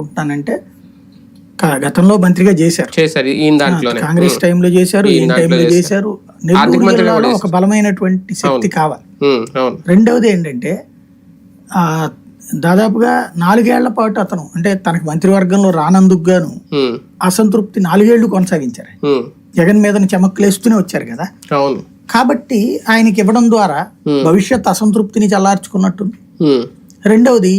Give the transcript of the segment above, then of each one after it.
ఉంటున్నానంటే గతంలో మంత్రిగా చేశారు, కాంగ్రెస్ టైంలో చేశారు, ఈ టైంలో చేశారు. నెల్లూరు జిల్లాలో ఒక బలమైనటువంటి శక్తి కావాలి. రెండవది ఏంటంటే దాదాపుగా 4 ఏళ్ల పాటు అతను అంటే తనకి మంత్రివర్గంలో రానందుకు గాను అసంతృప్తి 4 ఏళ్లు కొనసాగించారు. జగన్ మీద చెమక్కులేస్తూనే వచ్చారు కదా. కాబట్టి ఆయనకి ఇవ్వడం ద్వారా భవిష్యత్ అసంతృప్తిని చల్లార్చుకున్నట్టుంది. రెండవది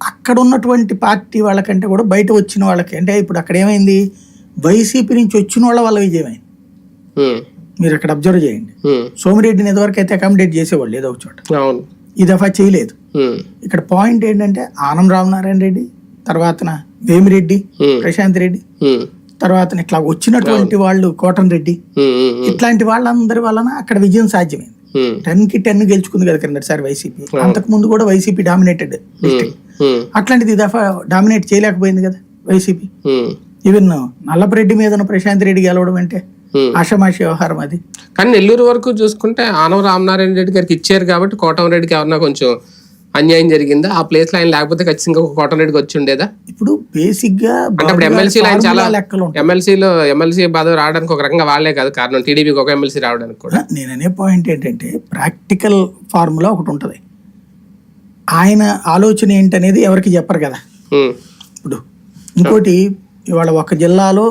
అక్కడ ఉన్నటువంటి పార్టీ వాళ్ళకంటే కూడా బయట వచ్చిన వాళ్ళకి, అంటే ఇప్పుడు అక్కడ ఏమైంది, వైసీపీ నుంచి వచ్చిన వాళ్ళ వల్ల విజయమైంది. మీరు అక్కడ అబ్జర్వ్ చేయండి. సోమిరెడ్డిని ఎదువరకు అయితే అకామిడేట్ చేసేవాళ్ళు ఏదో ఒక చోట, ఈ దఫా చేయలేదు. ఇక్కడ పాయింట్ ఏంటంటే ఆనం రామనారాయణ రెడ్డి, తర్వాత వేమిరెడ్డి, ప్రశాంత్ రెడ్డి, తర్వాత ఇట్లా వచ్చినటువంటి వాళ్ళు కోటన్ రెడ్డి, ఇట్లాంటి వాళ్ళందరి వలన అక్కడ విజయం సాధ్యమైంది. 10కి 10 గెలుచుకుంది కదా కిందసారి వైసీపీ. అంతకు ముందు కూడా వైసీపీ డామినేటెడ్ డిస్ట్రిక్ట్. అట్లాంటిది ఈ దఫా డామినేట్ చేయలేకపోయింది కదా వైసీపీ. ఈవెన్ నల్లపరెడ్డి మీద ప్రశాంత్ రెడ్డి గెలవడం అంటే ఆషామాషి వ్యవహారం అది. కానీ నెల్లూరు వరకు చూసుకుంటే ఆనవ రామనారాయణ రెడ్డి గారికి ఇచ్చారు కాబట్టి కోటమిరెడ్డికి ఎవరన్నా కొంచెం అన్యాయం జరిగిందా? ఆ ప్లేస్ లో ఆయన లేకపోతే ఖచ్చితంగా కోటమిరెడ్డికి వచ్చి ఉండేదా? ఇప్పుడు బేసిక్ గా ఎమ్మెల్సీ పదవి రావడానికి ఒక రకంగా వాళ్ళే కాదు కారణం, టీడీపీకి ఒక ఎమ్మెల్సీ రావడానికి కూడా. నేను అనే పాయింట్ ఏంటంటే ప్రాక్టికల్ ఫార్ములా ఒకటి ఉంటది. ఆయన ఆలోచన ఏంటనేది ఎవరికి చెప్పరు కదా. ఇప్పుడు ఇంకోటి, ఇవాళ ఒక జిల్లాలో